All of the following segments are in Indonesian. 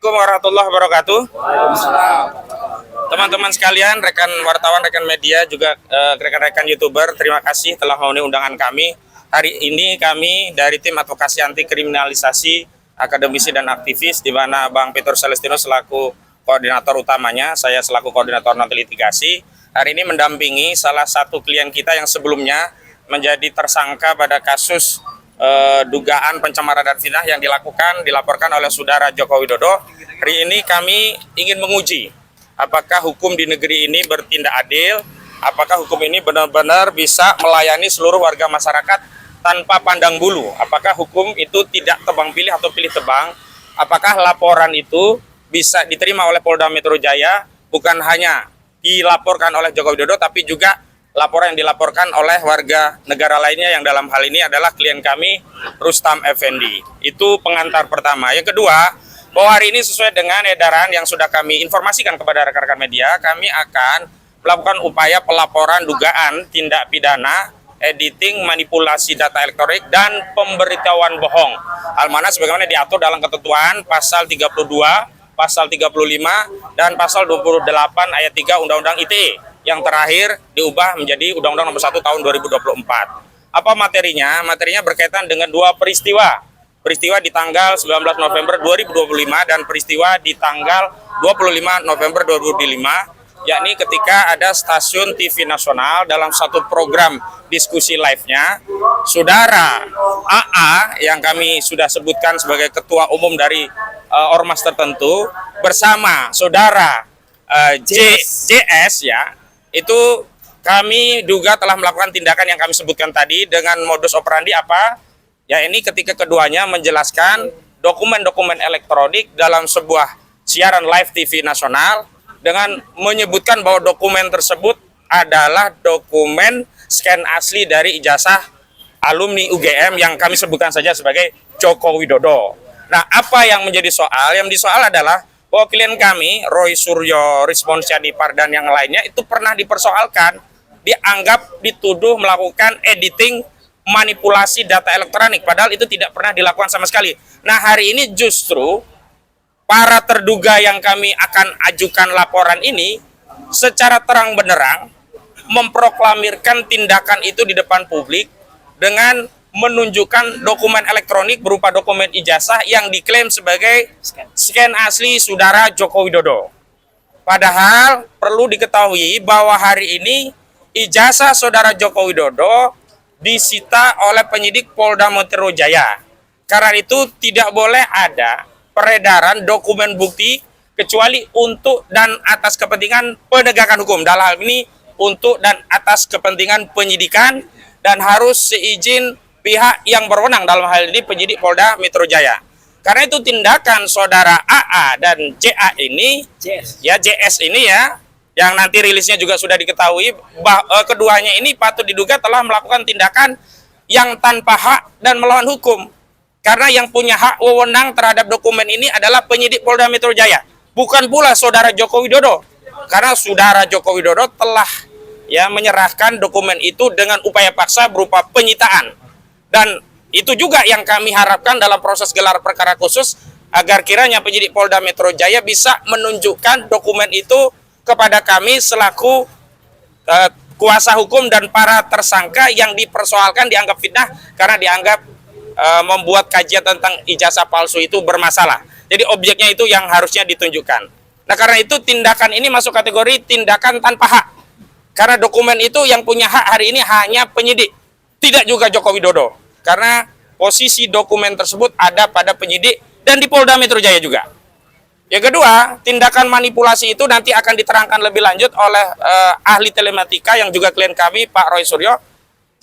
Assalamualaikum warahmatullahi wabarakatuh. Teman-teman sekalian, rekan wartawan, rekan media, juga rekan-rekan YouTuber, terima kasih telah memenuhi undangan kami. Hari ini kami dari tim advokasi anti kriminalisasi, akademisi dan aktivis, di mana Bang Petrus Celestino selaku koordinator utamanya, saya selaku koordinator non litigasi. Hari ini mendampingi salah satu klien kita yang sebelumnya menjadi tersangka pada kasus dugaan pencemaran dan fitnah yang dilaporkan oleh saudara Joko Widodo. Hari ini kami ingin menguji apakah hukum di negeri ini bertindak adil, apakah hukum ini benar-benar bisa melayani seluruh warga masyarakat tanpa pandang bulu, apakah hukum itu tidak tebang pilih atau pilih tebang, apakah laporan itu bisa diterima oleh Polda Metro Jaya, bukan hanya dilaporkan oleh Joko Widodo tapi juga laporan yang dilaporkan oleh warga negara lainnya yang dalam hal ini adalah klien kami Rustam Effendi. Itu pengantar pertama. Yang kedua, bahwa hari ini sesuai dengan edaran yang sudah kami informasikan kepada rekan-rekan media, kami akan melakukan upaya pelaporan dugaan tindak pidana editing, manipulasi data elektronik, dan pemberitahuan bohong. Hal mana sebagaimana diatur dalam ketentuan pasal 32, pasal 35, dan pasal 28 ayat 3 Undang-Undang ITE. Yang terakhir diubah menjadi Undang-Undang Nomor 1 Tahun 2024. Apa materinya? Materinya berkaitan dengan dua peristiwa. Peristiwa di tanggal 19 November 2025 dan peristiwa di tanggal 25 November 2025, yakni ketika ada stasiun TV nasional dalam satu program diskusi live-nya, saudara AA yang kami sudah sebutkan sebagai ketua umum dari ormas tertentu bersama saudara JS ya, itu kami duga telah melakukan tindakan yang kami sebutkan tadi dengan modus operandi apa? Ya, ini ketika keduanya menjelaskan dokumen-dokumen elektronik dalam sebuah siaran live TV nasional dengan menyebutkan bahwa dokumen tersebut adalah dokumen scan asli dari ijazah alumni UGM yang kami sebutkan saja sebagai Joko Widodo. Nah, apa yang menjadi soal? Yang disoal adalah bahwa klien kami, Roy Suryo, Rizmon Syadi Pardan yang lainnya itu pernah dipersoalkan, dianggap dituduh melakukan editing, manipulasi data elektronik, padahal itu tidak pernah dilakukan sama sekali. Nah, hari ini justru para terduga yang kami akan ajukan laporan ini secara terang benderang memproklamirkan tindakan itu di depan publik dengan menunjukkan dokumen elektronik berupa dokumen ijazah yang diklaim sebagai scan asli saudara Joko Widodo. Padahal perlu diketahui bahwa hari ini ijazah saudara Joko Widodo disita oleh penyidik Polda Metro Jaya. Karena itu tidak boleh ada peredaran dokumen bukti kecuali untuk dan atas kepentingan penegakan hukum. Dalam hal ini untuk dan atas kepentingan penyidikan dan harus seizin pihak yang berwenang, dalam hal ini penyidik Polda Metro Jaya. Karena itu tindakan saudara AA dan JA ini, JS ini ya, yang nanti rilisnya juga sudah diketahui, keduanya ini patut diduga telah melakukan tindakan yang tanpa hak dan melawan hukum. Karena yang punya hak wewenang terhadap dokumen ini adalah penyidik Polda Metro Jaya, bukan pula saudara Joko Widodo. Karena saudara Joko Widodo telah ya menyerahkan dokumen itu dengan upaya paksa berupa penyitaan. Dan itu juga yang kami harapkan dalam proses gelar perkara khusus, agar kiranya penyidik Polda Metro Jaya bisa menunjukkan dokumen itu kepada kami selaku kuasa hukum dan para tersangka yang dipersoalkan dianggap fitnah karena dianggap membuat kajian tentang ijazah palsu itu bermasalah. Jadi objeknya itu yang harusnya ditunjukkan. Nah, karena itu tindakan ini masuk kategori tindakan tanpa hak. Karena dokumen itu yang punya hak hari ini hanya penyidik, tidak juga Joko Widodo. Karena posisi dokumen tersebut ada pada penyidik dan di Polda Metro Jaya juga. Yang kedua, tindakan manipulasi itu nanti akan diterangkan lebih lanjut oleh ahli telematika yang juga klien kami, Pak Roy Suryo.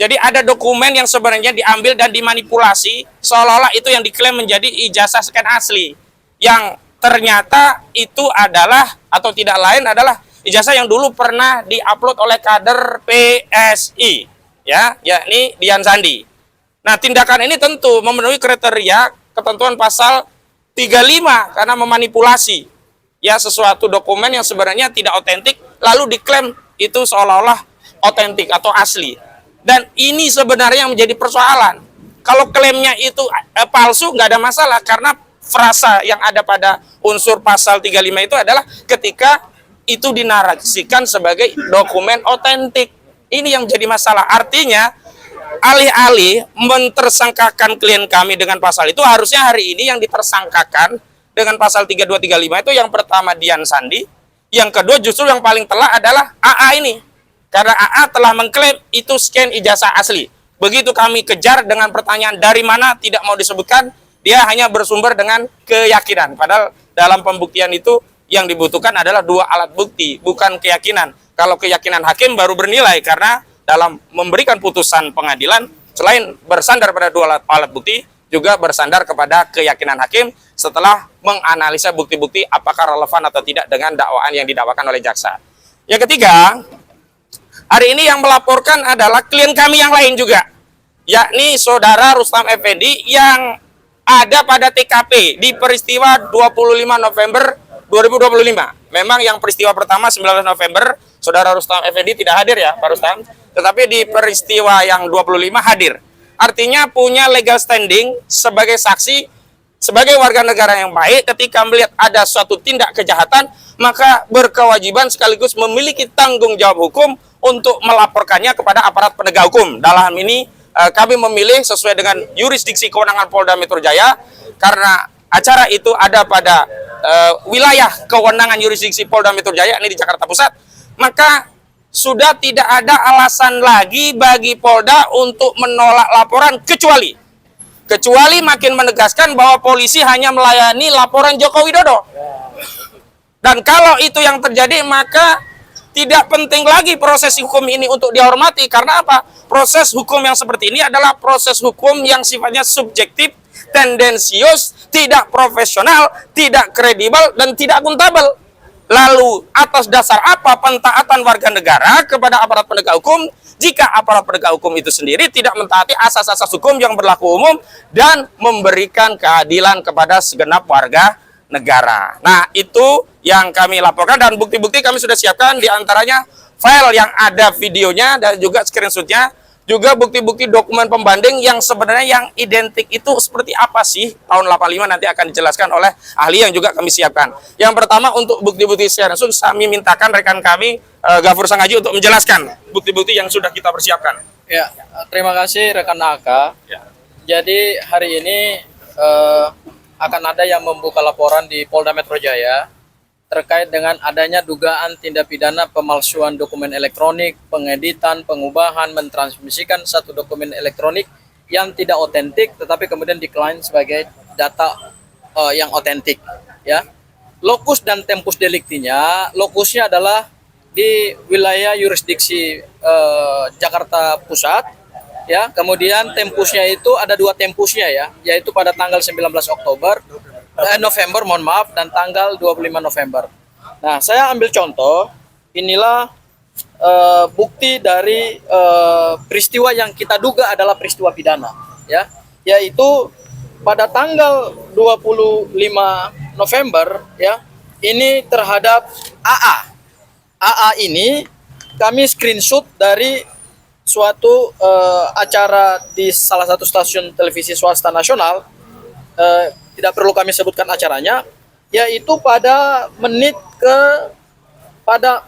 Jadi ada dokumen yang sebenarnya diambil dan dimanipulasi seolah-olah itu yang diklaim menjadi ijazah scan asli. Yang ternyata itu adalah atau tidak lain adalah ijazah yang dulu pernah diupload oleh kader PSI, ya, yakni Dian Sandi. Nah, tindakan ini tentu memenuhi kriteria ketentuan pasal 35 karena memanipulasi ya sesuatu dokumen yang sebenarnya tidak otentik lalu diklaim itu seolah-olah otentik atau asli. Dan ini sebenarnya yang menjadi persoalan. Kalau klaimnya itu palsu nggak ada masalah karena frasa yang ada pada unsur pasal 35 itu adalah ketika itu dinarasikan sebagai dokumen otentik. Ini yang jadi masalah. Artinya, alih-alih mentersangkakan klien kami dengan pasal itu, harusnya hari ini yang ditersangkakan dengan pasal 3235 itu yang pertama Dian Sandi, yang kedua justru yang paling telah adalah AA ini. Karena AA telah mengklaim itu scan ijazah asli. Begitu kami kejar dengan pertanyaan dari mana tidak mau disebutkan, dia hanya bersumber dengan keyakinan. Padahal dalam pembuktian itu yang dibutuhkan adalah dua alat bukti, bukan keyakinan. Kalau keyakinan hakim baru bernilai, karena dalam memberikan putusan pengadilan, selain bersandar pada dua alat bukti, juga bersandar kepada keyakinan hakim setelah menganalisa bukti-bukti apakah relevan atau tidak dengan dakwaan yang didakwakan oleh jaksa. Yang ketiga, hari ini yang melaporkan adalah klien kami yang lain juga, yakni saudara Rustam Effendi yang ada pada TKP di peristiwa 25 November 2025. Memang yang peristiwa pertama 19 November, saudara Rustam Effendi tidak hadir ya, Pak Rustam. Tetapi di peristiwa yang 25 hadir. Artinya punya legal standing sebagai saksi, sebagai warga negara yang baik. Ketika melihat ada suatu tindak kejahatan, maka berkewajiban sekaligus memiliki tanggung jawab hukum untuk melaporkannya kepada aparat penegak hukum. Dalam ini kami memilih sesuai dengan yurisdiksi kewenangan Polda Metro Jaya, karena acara itu ada pada wilayah kewenangan yurisdiksi Polda Metro Jaya, ini di Jakarta Pusat, maka sudah tidak ada alasan lagi bagi Polda untuk menolak laporan, kecuali makin menegaskan bahwa polisi hanya melayani laporan Joko Widodo. Dan kalau itu yang terjadi, maka tidak penting lagi proses hukum ini untuk dihormati. Karena apa? Proses hukum yang seperti ini adalah proses hukum yang sifatnya subjektif, tendensius, tidak profesional, tidak kredibel, dan tidak akuntabel. Lalu atas dasar apa pentaatan warga negara kepada aparat penegak hukum jika aparat penegak hukum itu sendiri tidak mentaati asas-asas hukum yang berlaku umum dan memberikan keadilan kepada segenap warga negara. Nah, itu yang kami laporkan, dan bukti-bukti kami sudah siapkan, diantaranya file yang ada videonya dan juga screenshotnya, juga bukti-bukti dokumen pembanding yang sebenarnya yang identik itu seperti apa sih tahun 85, nanti akan dijelaskan oleh ahli yang juga kami siapkan. Yang pertama, untuk bukti-bukti secara langsung kami mintakan rekan kami Gafur Sangaji untuk menjelaskan bukti-bukti yang sudah kita persiapkan. Ya, terima kasih rekan AK. Ya. Jadi hari ini akan ada yang membuka laporan di Polda Metro Jaya terkait dengan adanya dugaan tindak pidana pemalsuan dokumen elektronik, pengeditan, pengubahan, mentransmisikan satu dokumen elektronik yang tidak otentik tetapi kemudian diklaim sebagai data yang otentik, ya. Lokus dan tempus deliktinya, lokusnya adalah di wilayah yurisdiksi Jakarta Pusat, ya. Kemudian tempusnya itu ada dua tempusnya, ya, yaitu pada tanggal 19 November, mohon maaf, dan tanggal 25 November. Nah, saya ambil contoh, inilah bukti dari peristiwa yang kita duga adalah peristiwa pidana, ya, yaitu pada tanggal 25 November, ya, ini terhadap AA. AA ini kami screenshot dari suatu acara di salah satu stasiun televisi swasta nasional. Tidak perlu kami sebutkan acaranya, yaitu pada menit ke pada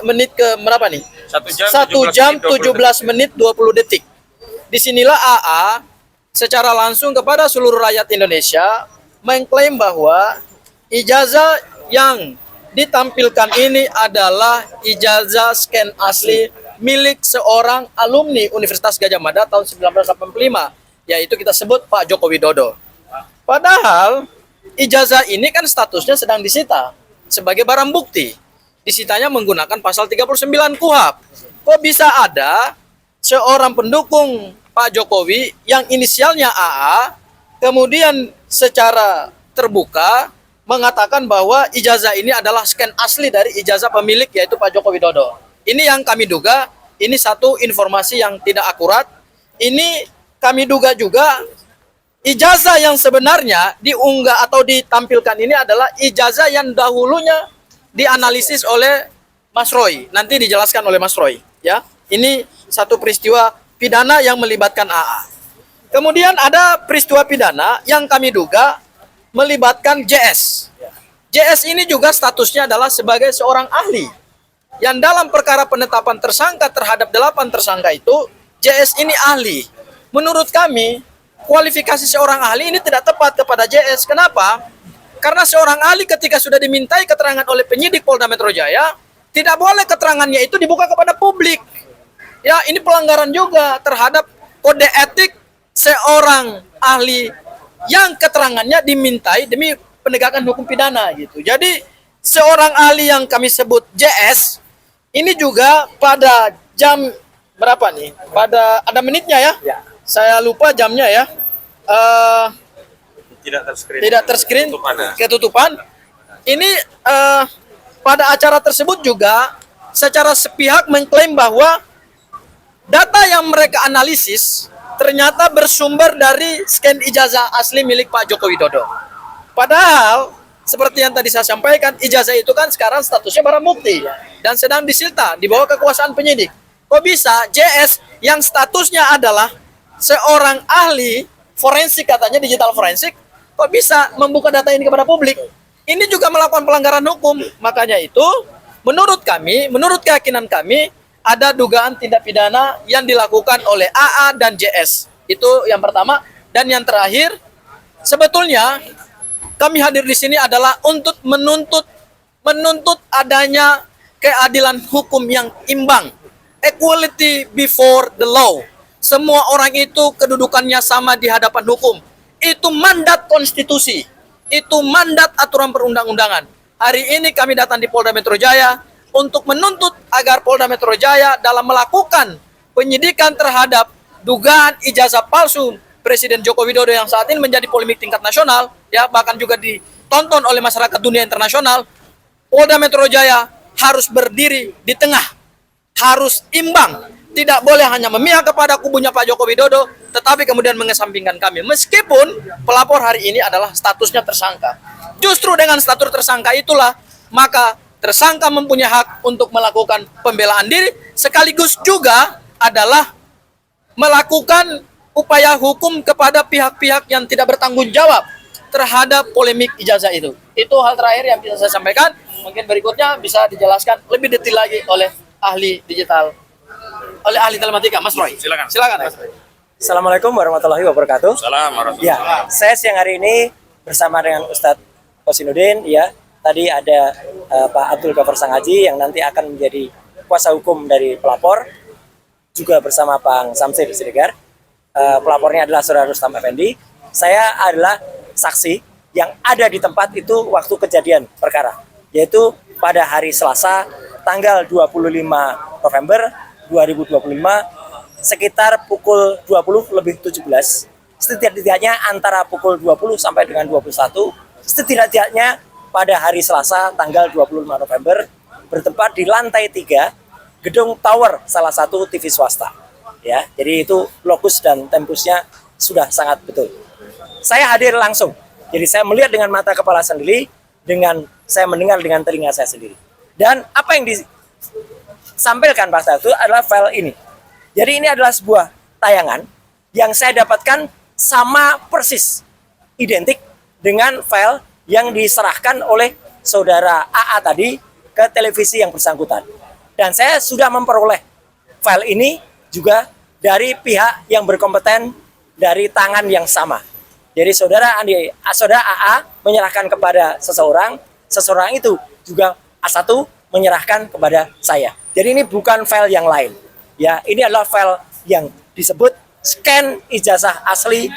menit ke berapa nih? 1 jam 17 menit 20 detik. Disinilah AA secara langsung kepada seluruh rakyat Indonesia mengklaim bahwa ijazah yang ditampilkan ini adalah ijazah scan asli milik seorang alumni Universitas Gadjah Mada tahun 1985. Yaitu kita sebut Pak Joko Widodo. Padahal ijazah ini kan statusnya sedang disita sebagai barang bukti. Disitanya menggunakan pasal 39 KUHP. Kok bisa ada seorang pendukung Pak Jokowi yang inisialnya AA kemudian secara terbuka mengatakan bahwa ijazah ini adalah scan asli dari ijazah pemilik yaitu Pak Joko Widodo. Ini yang kami duga, ini satu informasi yang tidak akurat. Ini kami duga juga ijazah yang sebenarnya diunggah atau ditampilkan ini adalah ijazah yang dahulunya dianalisis oleh Mas Roy. Nanti dijelaskan oleh Mas Roy, ya. Ini satu peristiwa pidana yang melibatkan AA. Kemudian ada peristiwa pidana yang kami duga melibatkan JS. JS ini juga statusnya adalah sebagai seorang ahli. Yang dalam perkara penetapan tersangka terhadap 8 tersangka itu, JS ini ahli. Menurut kami, kualifikasi seorang ahli ini tidak tepat kepada JS. Kenapa? Karena seorang ahli ketika sudah dimintai keterangan oleh penyidik Polda Metro Jaya, tidak boleh keterangannya itu dibuka kepada publik. Ya, ini pelanggaran juga terhadap kode etik seorang ahli yang keterangannya dimintai demi penegakan hukum pidana gitu. Jadi seorang ahli yang kami sebut JS ini juga pada jam berapa nih? Pada ada menitnya ya? Ya. Saya lupa jamnya ya. Tidak terskrin ketutupan. Ini pada acara tersebut juga secara sepihak mengklaim bahwa data yang mereka analisis ternyata bersumber dari scan ijazah asli milik Pak Joko Widodo. Padahal seperti yang tadi saya sampaikan, ijazah itu kan sekarang statusnya barang bukti dan sedang disita di bawah kekuasaan penyidik. Kok bisa JS yang statusnya adalah seorang ahli forensik, katanya digital forensik, kok bisa membuka data ini kepada publik? Ini juga melakukan pelanggaran hukum. Makanya itu menurut kami, menurut keyakinan kami, ada dugaan tindak pidana yang dilakukan oleh AA dan JS. Itu yang pertama. Dan yang terakhir, sebetulnya kami hadir di sini adalah untuk menuntut adanya keadilan hukum yang imbang. Equality before the law. Semua orang itu kedudukannya sama di hadapan hukum. Itu mandat konstitusi. Itu mandat aturan perundang-undangan. Hari ini kami datang di Polda Metro Jaya untuk menuntut agar Polda Metro Jaya dalam melakukan penyidikan terhadap dugaan ijazah palsu Presiden Joko Widodo yang saat ini menjadi polemik tingkat nasional, ya bahkan juga ditonton oleh masyarakat dunia internasional. Polda Metro Jaya harus berdiri di tengah, harus imbang, tidak boleh hanya memihak kepada kubunya Pak Joko Widodo, tetapi kemudian mengesampingkan kami. Meskipun pelapor hari ini adalah statusnya tersangka. Justru dengan status tersangka itulah, maka tersangka mempunyai hak untuk melakukan pembelaan diri, sekaligus juga adalah melakukan upaya hukum kepada pihak-pihak yang tidak bertanggung jawab terhadap polemik ijazah itu. Itu hal terakhir yang bisa saya sampaikan. Mungkin berikutnya bisa dijelaskan lebih detail lagi oleh ahli digital, oleh ahli telematika, Mas Roy. Silakan. Silakan, Mas Roy. Assalamualaikum warahmatullahi wabarakatuh. Assalamualaikum. Ya, saya siang hari ini bersama dengan Ustadz Kosinudin. Ya, tadi ada Pak Abdul Ghaffar Sangaji yang nanti akan menjadi kuasa hukum dari pelapor, juga bersama Pak Samsir Siregar. Pelapornya adalah Saudara Rustam Effendi. Saya adalah saksi yang ada di tempat itu waktu kejadian perkara, yaitu pada hari Selasa tanggal 25 November 2025 sekitar pukul 20:17. Setidaknya antara pukul 20 sampai dengan 21, setidaknya pada hari Selasa tanggal 25 November bertempat di lantai 3 gedung tower salah satu TV swasta. Ya, jadi itu lokus dan tempusnya sudah sangat betul. Saya hadir langsung, jadi saya melihat dengan mata kepala sendiri, saya mendengar dengan telinga saya sendiri. Dan apa yang disampaikan pada saat itu adalah file ini. Jadi ini adalah sebuah tayangan yang saya dapatkan sama persis, identik dengan file yang diserahkan oleh saudara AA tadi ke televisi yang bersangkutan. Dan saya sudah memperoleh file ini juga dari pihak yang berkompeten dari tangan yang sama. Jadi saudara AA menyerahkan kepada seseorang itu juga A1 menyerahkan kepada saya. Jadi ini bukan file yang lain. Ya, ini adalah file yang disebut scan ijazah asli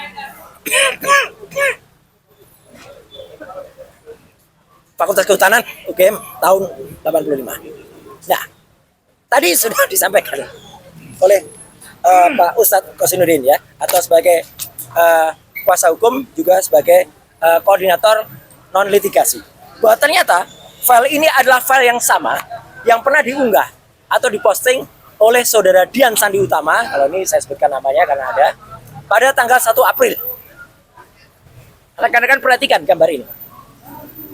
Fakultas Kehutanan UGM tahun 85. Nah, tadi sudah disampaikan oleh Pak Ustadz Kosinudin ya, atau sebagai kuasa hukum juga sebagai koordinator non litigasi, bahwa ternyata file ini adalah file yang sama yang pernah diunggah atau diposting oleh saudara Dian Sandi Utama, kalau ini saya sebutkan namanya karena ada, pada tanggal 1 April. Rekan-rekan perhatikan gambar ini.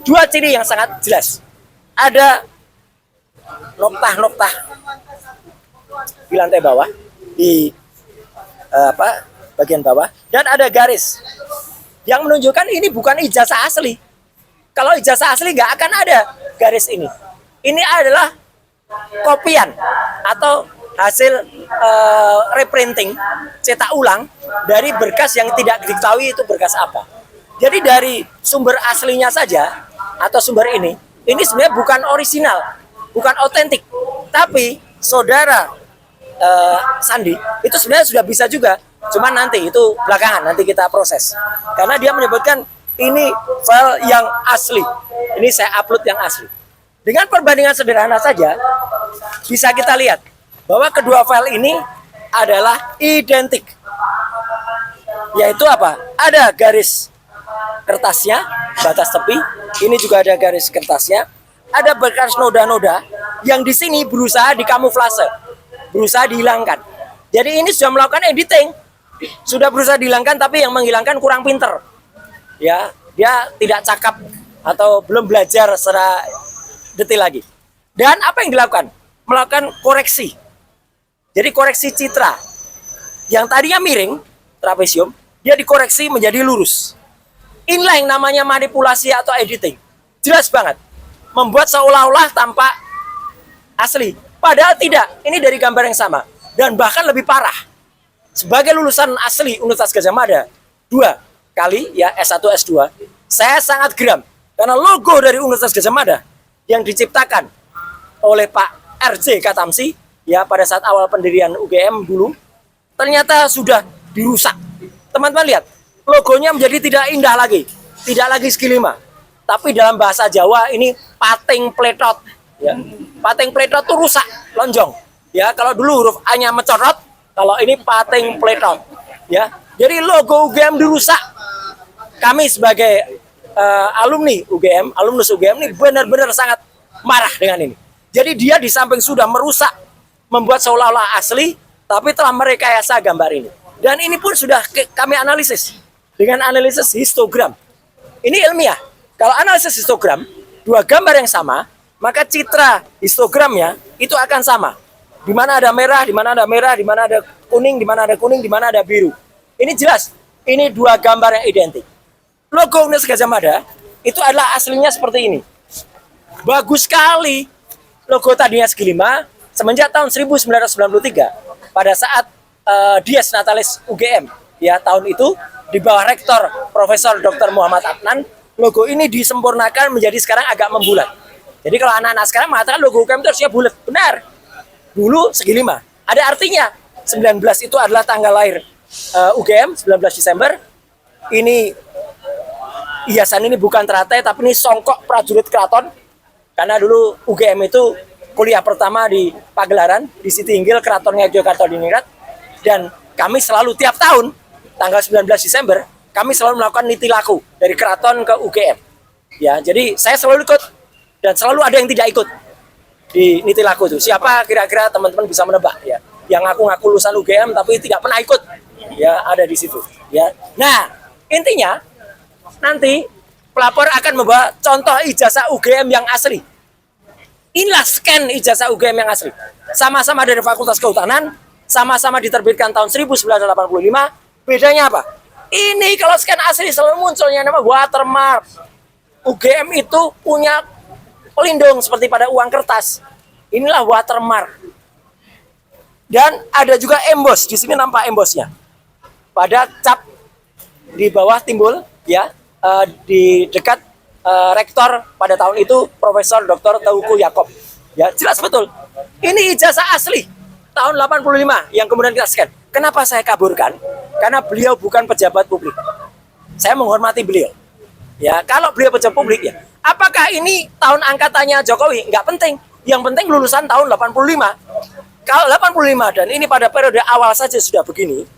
Dua ciri yang sangat jelas. Ada noktah-noktah di lantai bawah, di bagian bawah, dan ada garis yang menunjukkan ini bukan ijazah asli. Kalau ijazah asli nggak akan ada garis ini. Ini adalah kopian atau hasil reprinting, cetak ulang dari berkas yang tidak diketahui itu berkas apa. Jadi dari sumber aslinya saja atau sumber ini sebenarnya bukan orisinal, bukan otentik. Tapi saudara Sandi itu sebenarnya sudah bisa juga, cuman nanti itu belakangan, nanti kita proses. Karena dia menyebutkan ini file yang asli, ini saya upload yang asli. Dengan perbandingan sederhana saja bisa kita lihat bahwa kedua file ini adalah identik. Yaitu apa? Ada garis kertasnya, batas tepi, ini juga ada garis kertasnya, ada bekas noda-noda yang di sini berusaha dikamuflase, berusaha dihilangkan. Jadi ini sudah melakukan editing, sudah berusaha dihilangkan, tapi yang menghilangkan kurang pinter. Ya, dia tidak cakap atau belum belajar secara detail lagi. Dan apa yang dilakukan? Melakukan koreksi. Jadi koreksi citra. Yang tadinya miring, trapesium, dia dikoreksi menjadi lurus. Inilah yang namanya manipulasi atau editing. Jelas banget. Membuat seolah-olah tampak asli. Padahal tidak. Ini dari gambar yang sama. Dan bahkan lebih parah. Sebagai lulusan asli Universitas Gadjah Mada 2 kali ya S1 S2, saya sangat geram karena logo dari Universitas Gadjah Mada yang diciptakan oleh Pak RJ Katamsi ya pada saat awal pendirian UGM dulu ternyata sudah dirusak. Teman-teman lihat, logonya menjadi tidak indah lagi, tidak lagi segi 5. Tapi dalam bahasa Jawa ini pating pletot ya. Pating pletot itu rusak, lonjong. Ya, kalau dulu huruf A-nya mencorot, kalau ini pating pletot ya. Jadi logo UGM dirusak. Kami sebagai alumni UGM, alumnus UGM ini benar-benar sangat marah dengan ini. Jadi dia di samping sudah merusak, membuat seolah-olah asli, tapi telah merekayasa gambar ini. Dan ini pun sudah kami analisis dengan analisis histogram. Ini ilmiah. Kalau analisis histogram, dua gambar yang sama, maka citra histogramnya itu akan sama. Di mana ada merah, di mana ada merah, di mana ada kuning, di mana ada kuning, di mana ada biru. Ini jelas. Ini dua gambar yang identik. Logo Universitas Gadjah Mada itu adalah aslinya seperti ini. Bagus sekali. Logo tadinya segi 5 semenjak tahun 1993 pada saat Dies Natalis UGM ya tahun itu di bawah rektor Profesor Dr. Muhammad Adnan, logo ini disempurnakan menjadi sekarang agak membulat. Jadi kalau anak-anak sekarang mengatakan logo UGM itu harusnya bulat, benar. Dulu segi 5. Ada artinya. 19 itu adalah tanggal lahir UGM 19 Desember. Ini hiasan ini bukan teratai tapi ini songkok prajurit keraton. Karena dulu UGM itu kuliah pertama di Pagelaran, di Sitinggil, Keratonnya Yogyakarta Diningrat. Dan kami selalu tiap tahun, tanggal 19 Desember, kami selalu melakukan niti laku dari keraton ke UGM. Ya, jadi saya selalu ikut dan selalu ada yang tidak ikut di niti laku itu. Siapa kira-kira teman-teman bisa menebak ya? Yang ngaku-ngaku lulusan UGM tapi tidak pernah ikut. Ya, ada di situ. Ya. Nah, intinya nanti pelapor akan membawa contoh ijazah UGM yang asli. Inilah scan ijazah UGM yang asli. Sama-sama dari Fakultas Kehutanan, sama-sama diterbitkan tahun 1985. Bedanya apa? Ini kalau scan asli selalu munculnya nama watermark. UGM itu punya pelindung seperti pada uang kertas. Inilah watermark. Dan ada juga emboss. Di sini nampak embossnya. Pada cap di bawah timbul ya. Di dekat rektor pada tahun itu Profesor Dr. Teuku Yakob. Ya, jelas betul. Ini ijazah asli tahun 85 yang kemudian kita scan. Kenapa saya kaburkan? Karena beliau bukan pejabat publik. Saya menghormati beliau. Ya, kalau beliau pejabat publik ya. Apakah ini tahun angkatannya Jokowi? Enggak penting. Yang penting lulusan tahun 85. Kalau 85 dan ini pada periode awal saja sudah begini,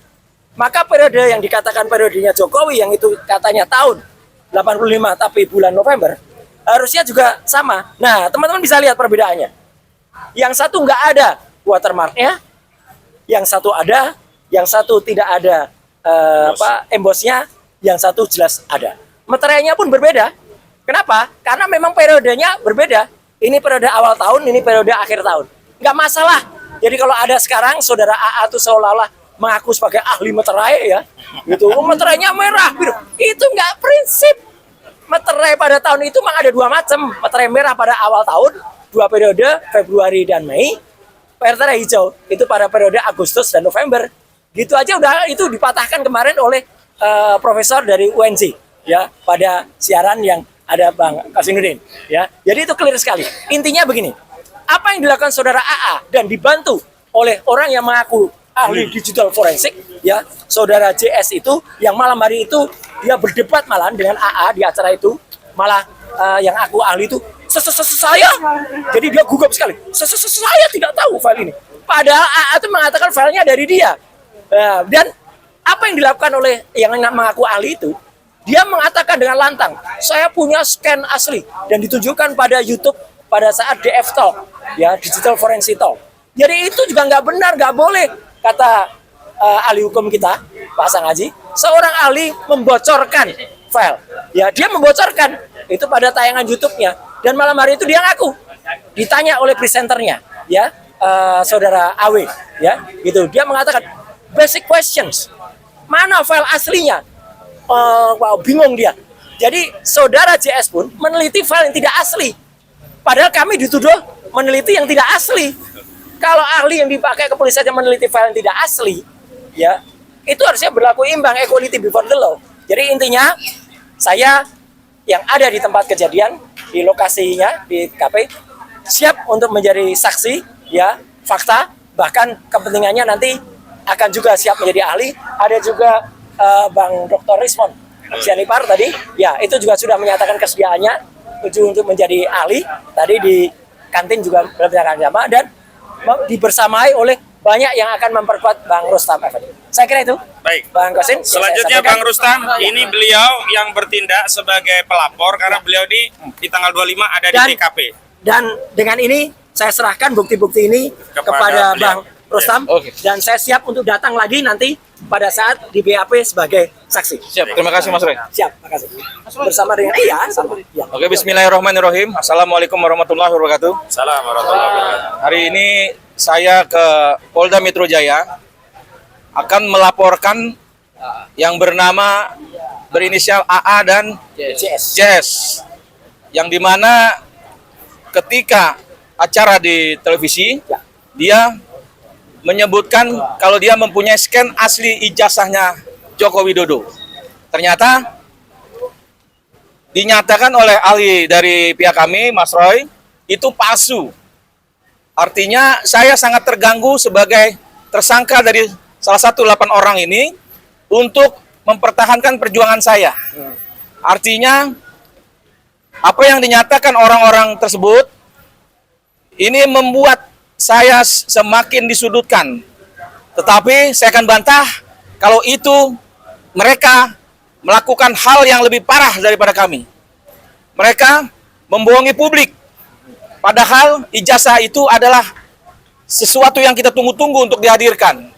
maka periode yang dikatakan periodenya Jokowi yang itu katanya tahun 85 tapi bulan November harusnya juga sama. Nah, teman-teman bisa lihat perbedaannya. Yang satu nggak ada watermarknya, yang satu ada, yang satu tidak ada embossnya, yang satu jelas ada. Materialnya pun berbeda. Kenapa? Karena memang periodenya berbeda. Ini periode awal tahun, ini periode akhir tahun. Nggak masalah. Jadi kalau ada sekarang saudara AA itu seolah-olah mengaku sebagai ahli materai ya, gitu. Materainya merah, biru. Itu nggak prinsip. Materai pada tahun itu memang ada dua macam. Materai merah pada awal tahun, 2 periode, Februari dan Mei. Materai hijau itu pada periode Agustus dan November. Gitu aja udah itu dipatahkan kemarin oleh profesor dari UNJ ya pada siaran yang ada Bang Kasinuddin ya. Jadi itu clear sekali. Intinya begini. Apa yang dilakukan saudara AA dan dibantu oleh orang yang mengaku ahli digital forensik ya, saudara JS itu yang malam hari itu dia berdebat malam dengan AA di acara itu, malah yang aku ahli itu saya, jadi dia gugup sekali. Saya tidak tahu file ini. Padahal AA itu mengatakan filenya dari dia. Dan apa yang dilakukan oleh yang mengaku ahli itu, dia mengatakan dengan lantang, saya punya scan asli dan ditunjukkan pada YouTube pada saat DF Talk, ya Digital Forensic Talk. Jadi itu juga nggak benar, nggak boleh, kata ahli hukum kita, Pak Sang Haji, seorang ahli membocorkan file. Ya dia membocorkan itu pada tayangan YouTube-nya dan malam hari itu dia ngaku, ditanya oleh presenternya, ya saudara AW, ya gitu, dia mengatakan basic questions, mana file aslinya? Wow, bingung dia. Jadi saudara JS pun meneliti file yang tidak asli. Padahal kami dituduh meneliti yang tidak asli. Kalau ahli yang dipakai kepolisian yang meneliti file yang tidak asli, ya itu harusnya berlaku imbang, equality before the law. Jadi intinya saya yang ada di tempat kejadian, di lokasinya, di TKP, siap untuk menjadi saksi, ya fakta, bahkan kepentingannya nanti akan juga siap menjadi ahli. Ada juga Bang Dr. Rismon Sianipar tadi, ya itu juga sudah menyatakan kesediaannya untuk menjadi ahli. Tadi di kantin juga berbicara sama dan dibersamai oleh banyak yang akan memperkuat Bang Rustam Effendi. Saya kira itu. Baik. Bang Kosin. Selanjutnya Bang Rustam, ini beliau yang bertindak sebagai pelapor karena beliau di tanggal 25 ada di TKP. Dan dengan ini saya serahkan bukti-bukti ini kepada Bang Rustam, dan saya siap untuk datang lagi nanti pada saat di BAP sebagai saksi. Siap, terima kasih Mas Roy. Siap, makasih. Bersama dengan sama. Ya. Oke, bismillahirrahmanirrahim. Assalamualaikum warahmatullahi wabarakatuh. Salam warahmatullahi wabarakatuh. Hari ini saya ke Polda Metro Jaya akan melaporkan yang bernama berinisial AA dan JS, yang dimana ketika acara di televisi dia menyebutkan kalau dia mempunyai scan asli ijazahnya Joko Widodo. Ternyata dinyatakan oleh ahli dari pihak kami, Mas Roy, itu palsu. Artinya saya sangat terganggu sebagai tersangka dari salah satu 8 orang ini untuk mempertahankan perjuangan saya. Artinya apa yang dinyatakan orang-orang tersebut ini membuat saya semakin disudutkan. Tetapi saya akan bantah kalau itu mereka melakukan hal yang lebih parah daripada kami. Mereka membohongi publik. Padahal ijazah itu adalah sesuatu yang kita tunggu-tunggu untuk dihadirkan.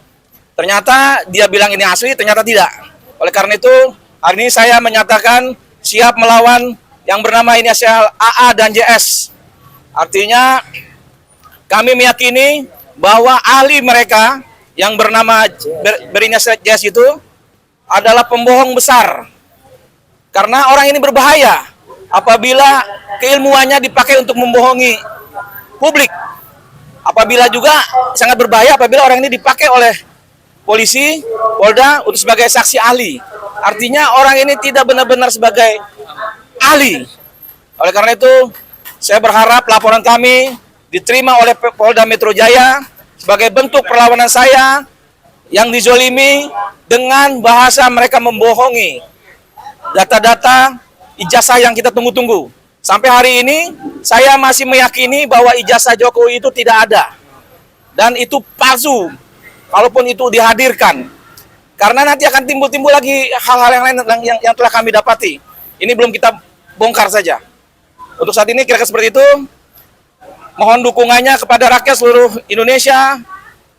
Ternyata dia bilang ini asli, ternyata tidak. Oleh karena itu, hari ini saya menyatakan siap melawan yang bernama inisial AA dan JS. Artinya kami meyakini bahwa ahli mereka yang bernama berinisial JS itu adalah pembohong besar. Karena orang ini berbahaya apabila keilmuannya dipakai untuk membohongi publik. Apabila juga sangat berbahaya apabila orang ini dipakai oleh polisi, Polda untuk sebagai saksi ahli. Artinya orang ini tidak benar-benar sebagai ahli. Oleh karena itu, saya berharap laporan kami diterima oleh Polda Metro Jaya sebagai bentuk perlawanan saya yang dizolimi dengan bahasa mereka membohongi data-data ijazah yang kita tunggu-tunggu. Sampai hari ini saya masih meyakini bahwa ijazah Jokowi itu tidak ada dan itu palsu kalaupun itu dihadirkan, karena nanti akan timbul-timbul lagi hal-hal yang lain yang telah kami dapati. Ini belum kita bongkar saja. Untuk saat ini kira-kira seperti itu. Mohon dukungannya kepada rakyat seluruh Indonesia,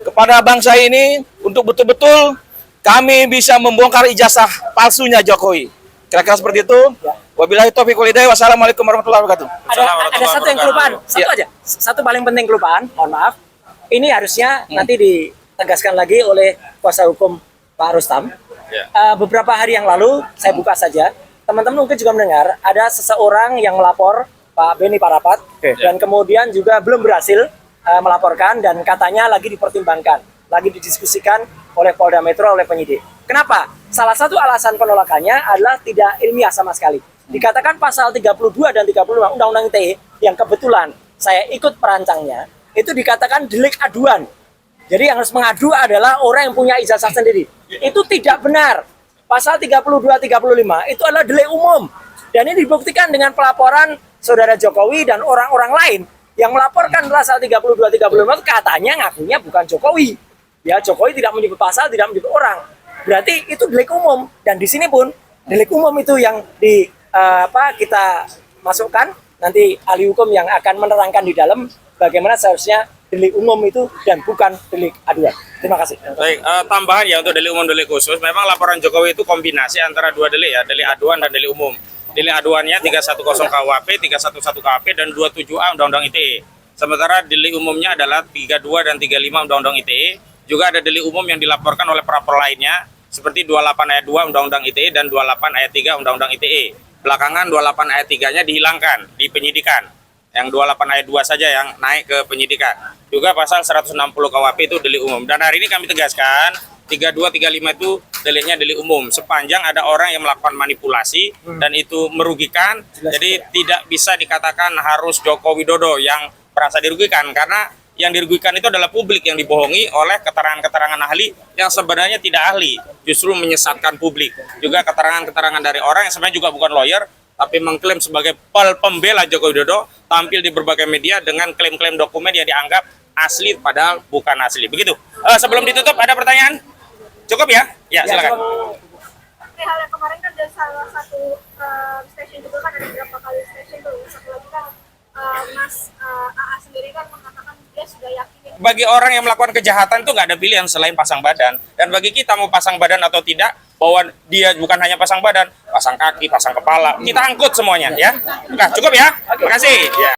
kepada bangsa ini, untuk betul-betul kami bisa membongkar ijazah palsunya Jokowi. Kira-kira seperti itu. Wabillahi taufiq wal hidayah. Wassalamualaikum warahmatullahi wabarakatuh. Ada satu yang kelupaan, satu aja. Satu paling penting kelupaan, mohon maaf. Ini harusnya nanti tegaskan lagi oleh kuasa hukum Pak Rustam. Ya. Beberapa hari yang lalu, saya buka saja, teman-teman mungkin juga mendengar ada seseorang yang melapor Pak Beni Parapat, dan kemudian juga belum berhasil melaporkan dan katanya lagi dipertimbangkan, lagi didiskusikan oleh Polda Metro, oleh penyidik. Kenapa? Salah satu alasan penolakannya adalah tidak ilmiah sama sekali. Dikatakan pasal 32 dan 35 Undang-Undang ITE yang kebetulan saya ikut perancangnya, itu dikatakan delik aduan. Jadi yang harus mengadu adalah orang yang punya ijazah sendiri. Itu tidak benar. Pasal 32-35 itu adalah delik umum. Dan ini dibuktikan dengan pelaporan Saudara Jokowi dan orang-orang lain yang melaporkan pasal 32-35 itu katanya ngakunya bukan Jokowi. Ya, Jokowi tidak menyebut pasal, tidak menyebut orang. Berarti itu delik umum. Dan di sini pun delik umum itu yang kita masukkan. Nanti ahli hukum yang akan menerangkan di dalam bagaimana seharusnya delik umum itu dan bukan delik aduan. Terima kasih. Baik, tambahan ya untuk delik umum delik khusus. Memang laporan Jokowi itu kombinasi antara dua delik ya, delik aduan dan delik umum. Delik aduannya 310 KUHP, 311 KUHP dan 27A Undang-Undang ITE. Sementara delik umumnya adalah 32 dan 35 Undang-Undang ITE. Juga ada delik umum yang dilaporkan oleh pelapor lainnya seperti 28 ayat 2 Undang-Undang ITE dan 28 ayat 3 Undang-Undang ITE. Belakangan 28 ayat 3-nya dihilangkan di penyidikan. Yang 28 ayat 2 saja yang naik ke penyidikan. Juga pasal 160 KUHP itu delik umum. Dan hari ini kami tegaskan 32, 35 itu deliknya delik umum. Sepanjang ada orang yang melakukan manipulasi dan itu merugikan. Jadi tidak bisa dikatakan harus Joko Widodo yang merasa dirugikan. Karena yang dirugikan itu adalah publik yang dibohongi oleh keterangan-keterangan ahli yang sebenarnya tidak ahli. Justru menyesatkan publik. Juga keterangan-keterangan dari orang yang sebenarnya juga bukan lawyer, tapi mengklaim sebagai pembela Joko Widodo, tampil di berbagai media dengan klaim-klaim dokumen yang dianggap asli padahal bukan asli. Begitu. Sebelum ditutup ada pertanyaan? Cukup ya? Ya, silakan. Hal yang kemarin kan ada salah satu stasiun juga kan ada beberapa kali stasiun tuh. Satu lagi kan Mas AA sendiri kan mengatakan dia sudah yakin. Bagi orang yang melakukan kejahatan itu nggak ada pilihan selain pasang badan. Dan bagi kita mau pasang badan atau tidak, bahwa dia bukan hanya pasang badan, pasang kaki, pasang kepala, kita angkut semuanya ya. Nah, cukup ya. Terima kasih. Ya.